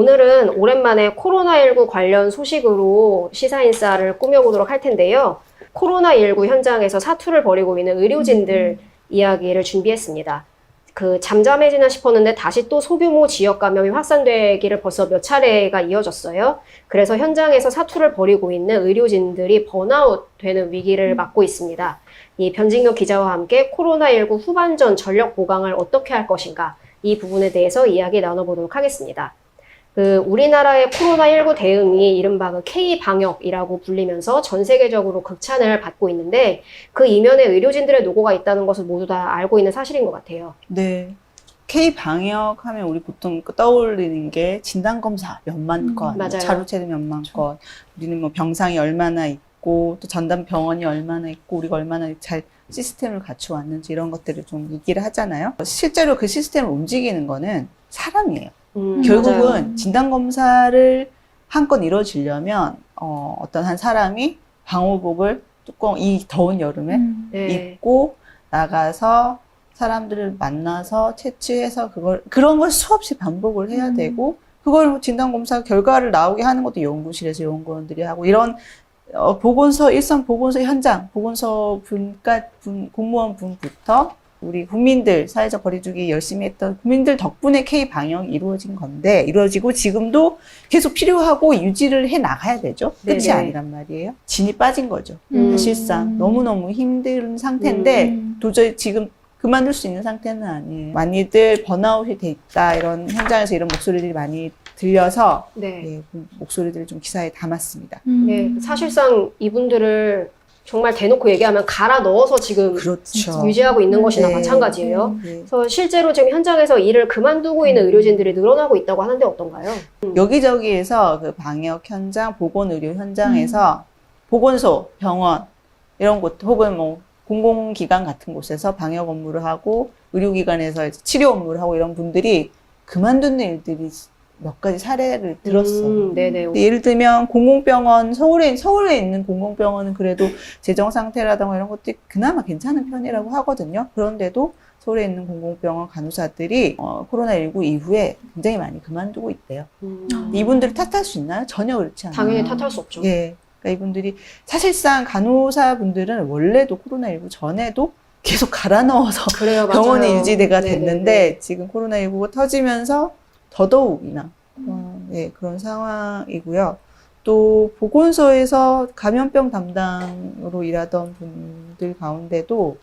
오늘은 오랜만에 코로나19 관련 소식으로 시사인싸를 꾸며보도록 할 텐데요. 코로나19 현장에서 사투를 벌이고 있는 의료진들 이야기를 준비했습니다. 잠잠해지나 싶었는데 다시 또 소규모 지역 감염이 확산되기를 벌써 몇 차례가 이어졌어요. 그래서 현장에서 사투를 벌이고 있는 의료진들이 번아웃 되는 위기를 맞고 있습니다. 이 변진경 기자와 함께 코로나19 후반전 전력 보강을 어떻게 할 것인가, 이 부분에 대해서 이야기 나눠보도록 하겠습니다. 우리나라의 코로나19 대응이 이른바 K-방역이라고 불리면서 전 세계적으로 극찬을 받고 있는데, 그 이면에 의료진들의 노고가 있다는 것을 모두 다 알고 있는 사실인 것 같아요. 네. K-방역 하면 우리 보통 떠올리는 게 진단검사 몇만 건, 맞아요. 자료체도 몇만 건, 우리는 뭐 병상이 얼마나 있고, 또 전담 병원이 얼마나 있고, 우리가 얼마나 잘 시스템을 갖추었는지 이런 것들을 좀 얘기를 하잖아요. 실제로 그 시스템을 움직이는 거는 사람이에요. 결국은 맞아요. 진단검사를 한 건 이루어지려면 어떤 한 사람이 방호복을 뚜껑 이 더운 여름에 네. 입고 나가서 사람들을 만나서 채취해서 그런 걸 수없이 반복을 해야 되고, 그걸 진단검사 결과를 나오게 하는 것도 연구실에서 연구원들이 하고, 이런 일선 보건소 현장, 보건소 공무원 분부터 우리 국민들, 사회적 거리두기 열심히 했던 국민들 덕분에 K-방역이 이루어지고 지금도 계속 필요하고 유지를 해 나가야 되죠. 끝이 네네. 아니란 말이에요. 진이 빠진 거죠. 사실상 너무너무 힘든 상태인데 도저히 지금 그만둘 수 있는 상태는 아니에요. 많이들 번아웃이 돼 있다, 이런 현장에서 이런 목소리들이 많이 들려서 네. 그 목소리들을 좀 기사에 담았습니다. 네. 사실상 이분들을 정말 대놓고 얘기하면 갈아 넣어서 지금 그렇죠. 유지하고 있는 것이나 네. 마찬가지예요. 네. 그래서 실제로 지금 현장에서 일을 그만두고 있는 의료진들이 늘어나고 있다고 하는데 어떤가요? 여기저기에서 그 방역 현장, 보건의료 현장에서 보건소, 병원 이런 곳 혹은 뭐 공공기관 같은 곳에서 방역 업무를 하고 의료기관에서 이제 치료 업무를 하고 이런 분들이 그만두는 일들이 몇 가지 사례를 들었어. 네네. 예를 들면 공공병원, 서울에 있는 공공병원은 그래도 재정 상태라든가 이런 것들이 그나마 괜찮은 편이라고 하거든요. 그런데도 서울에 있는 공공병원 간호사들이 코로나19 이후에 굉장히 많이 그만두고 있대요. 이분들을 탓할 수 있나요? 전혀 그렇지 않아요. 당연히 탓할 수 없죠. 예. 그러니까 이분들이 사실상 간호사분들은 원래도 코로나19 전에도 계속 갈아 넣어서 그래요, 맞아요. 병원이 유지가 네네네. 됐는데 지금 코로나19가 터지면서 더더욱이나 그런 상황이고요. 또 보건소에서 감염병 담당으로 일하던 분들 가운데도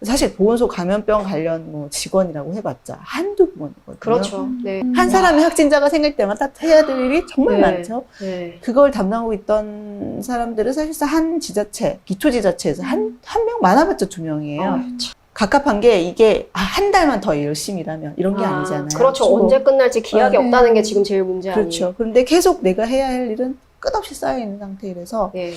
사실 보건소 감염병 관련 뭐 직원이라고 해봤자 한두 분이거든요. 그렇죠. 네. 한 사람의 확진자가 생길 때마다 해야 될 일이 정말 네. 많죠. 네. 그걸 담당하고 있던 사람들은 사실상 한 지자체, 기초지자체에서 한 명 많아봤자 2명이에요. 갑갑한 게 이게 한 달만 더 열심히 일하면 이런 게 아니잖아요. 그렇죠. 주로. 언제 끝날지 기약이 네. 없다는 게 지금 제일 문제 아니에요. 그렇죠. 그런데 계속 내가 해야 할 일은 끝없이 쌓여있는 상태이라서 네.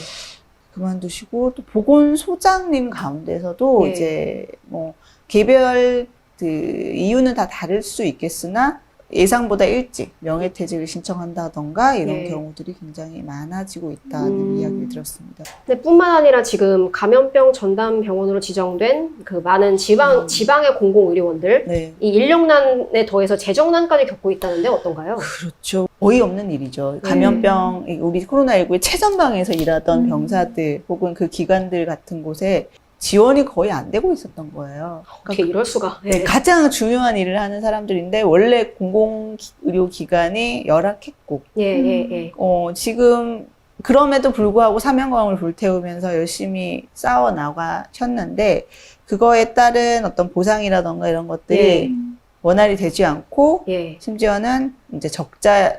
그만두시고, 또 보건소장님 가운데서도 네. 이제 뭐 개별 이유는 다 다를 수 있겠으나 예상보다 일찍 명예퇴직을 신청한다던가 이런 네. 경우들이 굉장히 많아지고 있다는 이야기를 들었습니다. 근데 뿐만 아니라 지금 감염병 전담 병원으로 지정된 그 많은 지방의 공공의료원들, 네. 이 인력난에 더해서 재정난까지 겪고 있다는데 어떤가요? 그렇죠. 어이없는 일이죠. 감염병, 우리 코로나19의 최전방에서 일하던 병사들 혹은 그 기관들 같은 곳에 지원이 거의 안 되고 있었던 거예요. 어떻게 이럴 수가. 네, 가장 중요한 일을 하는 사람들인데 원래 공공의료기관이 열악했고 예. 지금 그럼에도 불구하고 사명감을 불태우면서 열심히 싸워 나가셨는데 그거에 따른 어떤 보상이라던가 이런 것들이 원활히 되지 않고 예. 심지어는 이제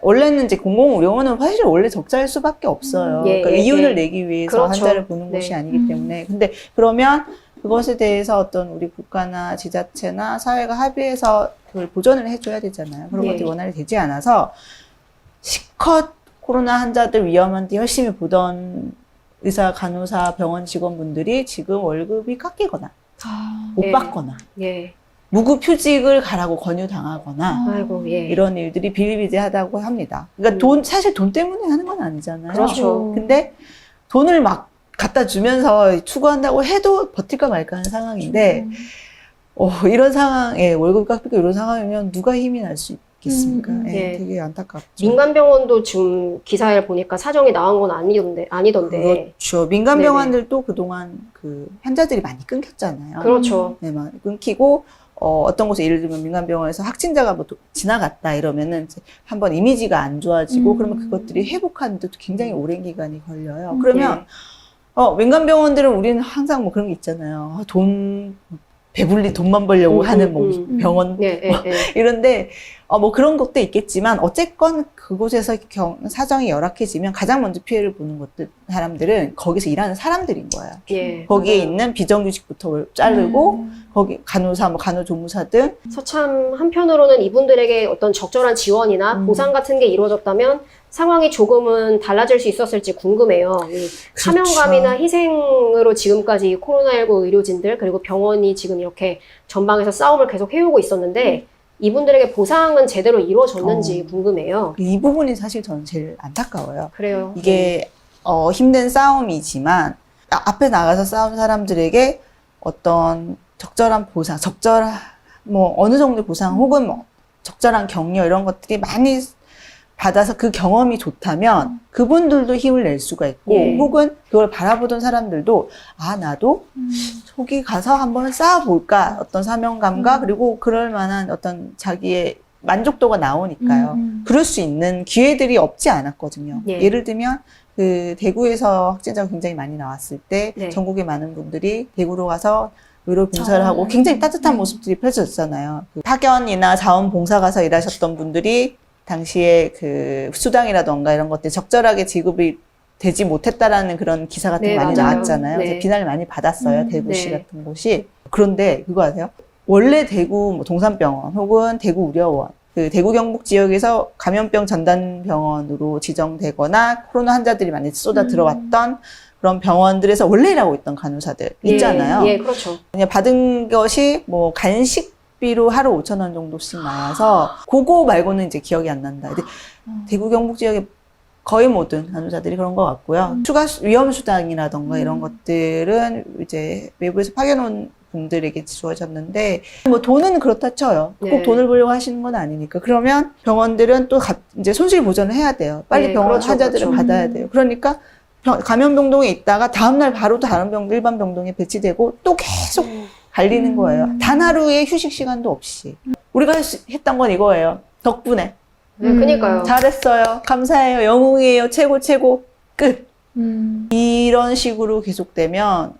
원래는 이제 공공의료원은 사실 원래 적자일 수밖에 없어요. 그러니까 이윤을 내기 위해서 그렇죠. 환자를 보는 곳이 아니기 때문에. 근데 그러면 그것에 대해서 어떤 우리 국가나 지자체나 사회가 합의해서 그걸 보전을 해줘야 되잖아요. 그런 것들이 원활히 되지 않아서 실컷 코로나 환자들 위험한데 열심히 보던 의사, 간호사, 병원 직원분들이 지금 월급이 깎이거나 못 받거나 무급휴직을 가라고 권유당하거나 아이고, 이런 일들이 비일비재하다고 합니다. 그러니까 사실 돈 때문에 하는 건 아니잖아요. 그렇죠. 근데 돈을 막 갖다 주면서 추구한다고 해도 버틸까 말까 하는 상황인데 이런 상황에 월급 깎이고 이런 상황이면 누가 힘이 날 수 있겠습니까? 네. 되게 안타깝죠. 민간 병원도 지금 기사에 보니까 사정이 나온 건 아니던데. 그렇죠. 민간 병원들도 그동안 그 환자들이 많이 끊겼잖아요. 그렇죠. 네, 많이 끊기고 어떤 곳에 예를 들면 민간 병원에서 확진자가 뭐 지나갔다 이러면은 이제 한번 이미지가 안 좋아지고 그러면 그것들이 회복하는데도 굉장히 오랜 기간이 걸려요. 그러면 민간 병원들은 우리는 항상 뭐 그런 게 있잖아요. 배불리 돈만 벌려고 하는 뭐 병원 이런데 뭐 그런 것도 있겠지만 어쨌건 그곳에서 사정이 열악해지면 가장 먼저 피해를 보는 사람들은 거기서 일하는 사람들인 거예요. 예, 거기에 맞아요. 있는 비정규직부터 자르고 거기 간호사, 뭐 간호조무사 등. 그래서 참 한편으로는 이분들에게 어떤 적절한 지원이나 보상 같은 게 이루어졌다면 상황이 조금은 달라질 수 있었을지 궁금해요. 이 사명감이나 희생으로 지금까지 이 코로나19 의료진들 그리고 병원이 지금 이렇게 전방에서 싸움을 계속 해오고 있었는데 이분들에게 보상은 제대로 이루어졌는지 궁금해요. 이 부분이 사실 저는 제일 안타까워요. 그래요. 이게 힘든 싸움이지만 앞에 나가서 싸운 사람들에게 어떤 적절한 보상, 뭐 어느 정도의 보상 혹은 뭐 적절한 격려 이런 것들이 많이 받아서 그 경험이 좋다면 그분들도 힘을 낼 수가 있고 혹은 그걸 바라보던 사람들도 나도 저기 가서 한번 쌓아볼까 어떤 사명감과 그리고 그럴 만한 어떤 자기의 만족도가 나오니까요. 그럴 수 있는 기회들이 없지 않았거든요. 예를 들면 그 대구에서 확진자가 굉장히 많이 나왔을 때 전국의 많은 분들이 대구로 가서 의료 봉사를 하고 굉장히 따뜻한 모습들이 펼쳐졌잖아요. 그 파견이나 자원봉사 가서 일하셨던 분들이 당시에 그 수당이라던가 이런 것들이 적절하게 지급이 되지 못했다라는 그런 기사 같은 게 많이 나왔잖아요. 그래서 비난을 많이 받았어요. 대구시 같은 곳이. 그런데 그거 아세요? 원래 대구 뭐 동산병원 혹은 대구의료원, 그 대구 경북 지역에서 감염병 전담병원으로 지정되거나 코로나 환자들이 많이 쏟아 들어왔던 그런 병원들에서 원래 일하고 있던 간호사들 있잖아요. 예, 그렇죠. 그냥 받은 것이 뭐 간식비로 하루 5,000원 정도씩 나와서 그거 말고는 이제 기억이 안 난다. 근데 대구 경북 지역에 거의 모든 간호사들이 그런 것 같고요. 추가 위험 수당이라던가 이런 것들은 이제 외부에서 파견 온 분들에게 주어졌는데 뭐 돈은 그렇다 쳐요. 꼭 돈을 벌려고 하시는 건 아니니까. 그러면 병원들은 또 이제 손실 보전을 해야 돼요. 빨리 병원 환자들을 받아야 돼요. 그러니까 감염병동에 있다가 다음날 바로 다른 일반 병동에 배치되고 또 계속 갈리는 거예요. 단 하루의 휴식 시간도 없이. 우리가 했던 건 이거예요. 덕분에. 그니까요. 잘했어요. 감사해요. 영웅이에요. 최고, 최고. 끝. 이런 식으로 계속되면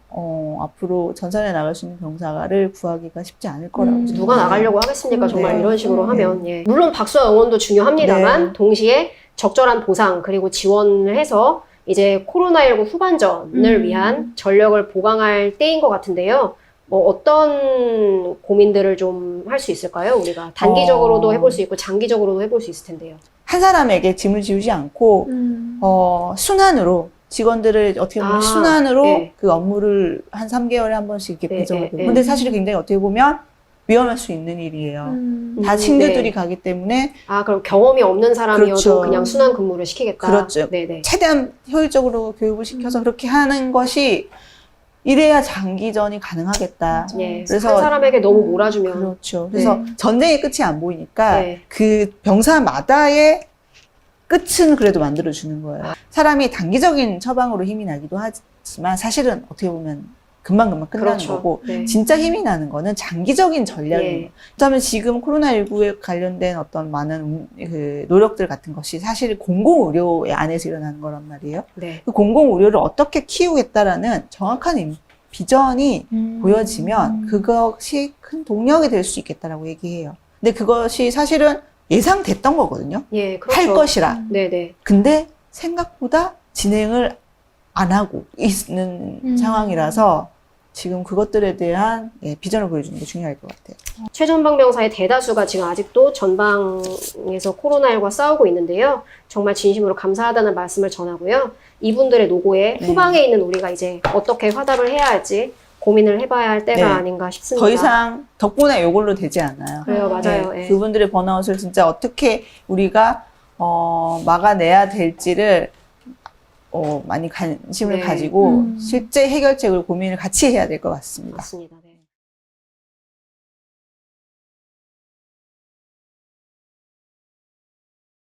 앞으로 전선에 나갈 수 있는 병사를 구하기가 쉽지 않을 거라고 생각해요. 누가 나가려고 하겠습니까? 정말 이런 식으로 하면. 예. 물론 박수와 응원도 중요합니다만 동시에 적절한 보상 그리고 지원을 해서 이제 코로나19 후반전을 위한 전력을 보강할 때인 것 같은데요. 뭐 어떤 고민들을 좀 할 수 있을까요? 우리가 단기적으로도 해볼 수 있고 장기적으로도 해볼 수 있을 텐데요. 한 사람에게 짐을 지우지 않고 순환으로 직원들을 어떻게 보면 순환으로 그 업무를 한 3개월에 한 번씩 이렇게 배정을 되고 근데 사실 굉장히 어떻게 보면 위험할 수 있는 일이에요. 다 친구들이 가기 때문에 그럼 경험이 없는 사람이어도 그렇죠. 그냥 순환 근무를 시키겠다. 그렇죠. 네네. 최대한 효율적으로 교육을 시켜서 그렇게 하는 것이 이래야 장기전이 가능하겠다. 그래서 한 사람에게 너무 몰아주면 그렇죠. 그래서 전쟁의 끝이 안 보이니까 그 병사마다의 끝은 그래도 만들어주는 거예요. 사람이 단기적인 처방으로 힘이 나기도 하지만 사실은 어떻게 보면 금방금방 끝나는 거고 진짜 힘이 나는 거는 장기적인 전략인 거예요. 그렇다면 지금 코로나19에 관련된 어떤 많은 그 노력들 같은 것이 사실 공공의료 안에서 일어나는 거란 말이에요. 그 공공의료를 어떻게 키우겠다라는 정확한 비전이 보여지면 그것이 큰 동력이 될 수 있겠다라고 얘기해요. 근데 그것이 사실은 예상됐던 거거든요. 할 것이라. 근데 생각보다 진행을 안 하고 있는 상황이라서 지금 그것들에 대한 비전을 보여주는 게 중요할 것 같아요. 최전방 병사의 대다수가 지금 아직도 전방에서 코로나19과 싸우고 있는데요. 정말 진심으로 감사하다는 말씀을 전하고요. 이분들의 노고에 후방에 있는 우리가 이제 어떻게 화답을 해야 할지 고민을 해봐야 할 때가 아닌가 싶습니다. 더 이상 덕분에 이걸로 되지 않아요. 그래요, 맞아요. 그분들의 번아웃을 진짜 어떻게 우리가 막아내야 될지를 많이 관심을 가지고 실제 해결책을 고민을 같이 해야 될 것 같습니다. 맞습니다.